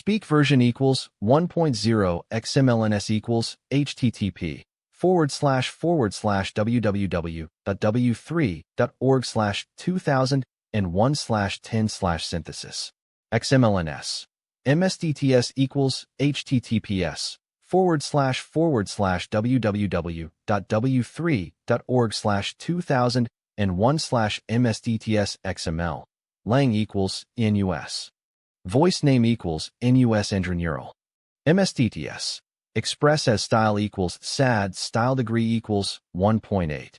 Speak version equals 1.0 XMLNS equals http://www.w3.org/2001/10/synthesis. XMLNS. MSDTS equals https://www.w3.org/2001/MSDTS Lang equals NUS. Voice name equals NUS Neural. MSDTS. Express as style equals SAD. Style degree equals 1.8.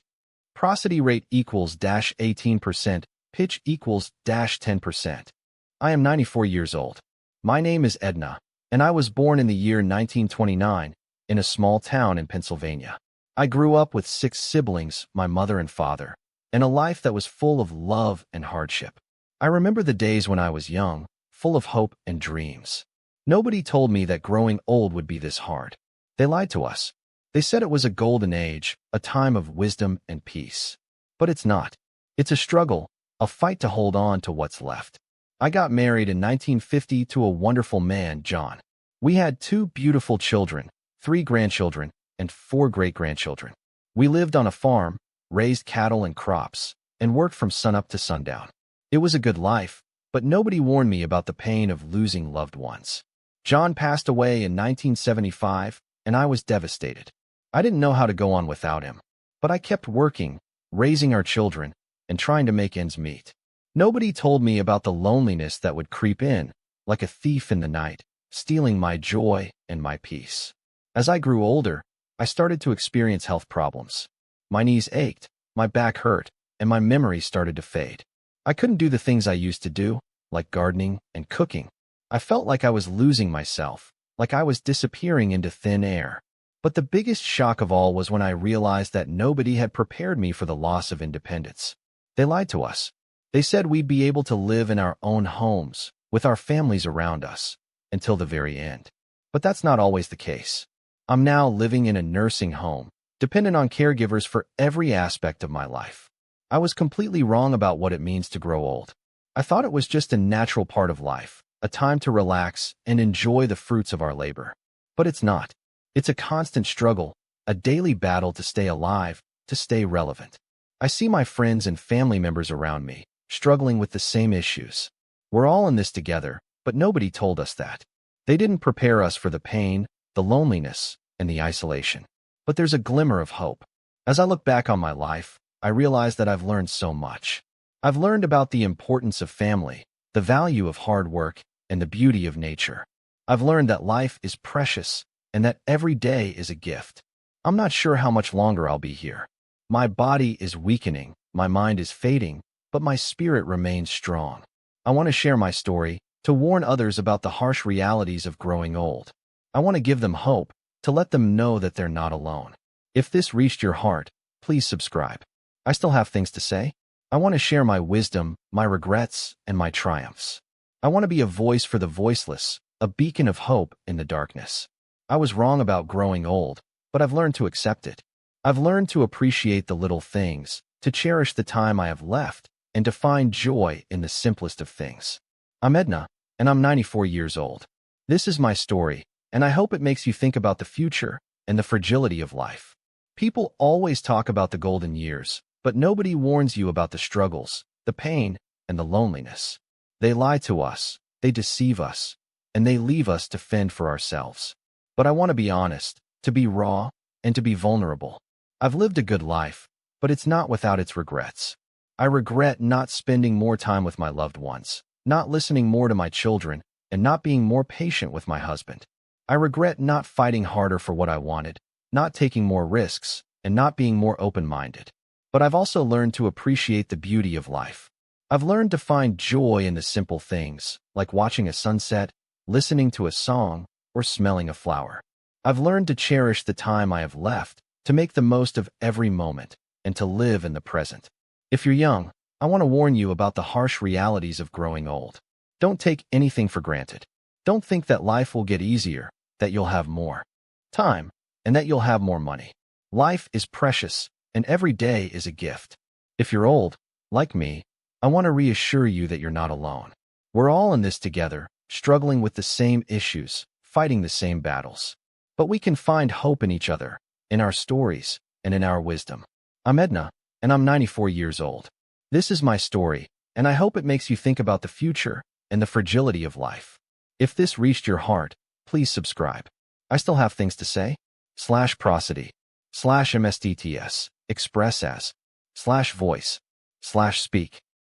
Prosody rate equals -18%. Pitch equals -10%. I am 94 years old. My name is Edna, and I was born in the year 1929 in a small town in Pennsylvania. I grew up with 6 siblings, my mother and father, and a life that was full of love and hardship. I remember the days when I was young, full of hope and dreams. Nobody told me that growing old would be this hard. They lied to us. They said it was a golden age, a time of wisdom and peace. But it's not. It's a struggle, a fight to hold on to what's left. I got married in 1950 to a wonderful man, John. We had 2 beautiful children, 3 grandchildren, and 4 great-grandchildren. We lived on a farm, raised cattle and crops, and worked from sunup to sundown. It was a good life, but nobody warned me about the pain of losing loved ones. John passed away in 1975, and I was devastated. I didn't know how to go on without him, but I kept working, raising our children, and trying to make ends meet. Nobody told me about the loneliness that would creep in, like a thief in the night, stealing my joy and my peace. As I grew older, I started to experience health problems. My knees ached, my back hurt, and my memory started to fade. I couldn't do the things I used to do, like gardening and cooking. I felt like I was losing myself, like I was disappearing into thin air. But the biggest shock of all was when I realized that nobody had prepared me for the loss of independence. They lied to us. They said we'd be able to live in our own homes, with our families around us, until the very end. But that's not always the case. I'm now living in a nursing home, dependent on caregivers for every aspect of my life. I was completely wrong about what it means to grow old. I thought it was just a natural part of life, a time to relax and enjoy the fruits of our labor. But it's not. It's a constant struggle, a daily battle to stay alive, to stay relevant. I see my friends and family members around me, struggling with the same issues. We're all in this together, but nobody told us that. They didn't prepare us for the pain, the loneliness, and the isolation. But there's a glimmer of hope. As I look back on my life, I realize that I've learned so much. I've learned about the importance of family, the value of hard work, and the beauty of nature. I've learned that life is precious and that every day is a gift. I'm not sure how much longer I'll be here. My body is weakening, my mind is fading, but my spirit remains strong. I want to share my story, to warn others about the harsh realities of growing old. I want to give them hope, to let them know that they're not alone. If this reached your heart, please subscribe. I still have things to say. I want to share my wisdom, my regrets, and my triumphs. I want to be a voice for the voiceless, a beacon of hope in the darkness. I was wrong about growing old, but I've learned to accept it. I've learned to appreciate the little things, to cherish the time I have left, and to find joy in the simplest of things. I'm Edna, and I'm 94 years old. This is my story, and I hope it makes you think about the future and the fragility of life. People always talk about the golden years, but nobody warns you about the struggles, the pain, and the loneliness. They lie to us, they deceive us, and they leave us to fend for ourselves. But I want to be honest, to be raw, and to be vulnerable. I've lived a good life, but it's not without its regrets. I regret not spending more time with my loved ones, not listening more to my children, and not being more patient with my husband. I regret not fighting harder for what I wanted, not taking more risks, and not being more open-minded. But I've also learned to appreciate the beauty of life. I've learned to find joy in the simple things, like watching a sunset, listening to a song, or smelling a flower. I've learned to cherish the time I have left, to make the most of every moment, and to live in the present. If you're young, I want to warn you about the harsh realities of growing old. Don't take anything for granted. Don't think that life will get easier, that you'll have more time, and that you'll have more money. Life is precious, and every day is a gift. If you're old, like me, I want to reassure you that you're not alone. We're all in this together, struggling with the same issues, fighting the same battles. But we can find hope in each other, in our stories, and in our wisdom. I'm Edna, and I'm 94 years old. This is my story, and I hope it makes you think about the future and the fragility of life. If this reached your heart, please subscribe. I still have things to say. /prosody, /mstts, express as, /voice, /speak.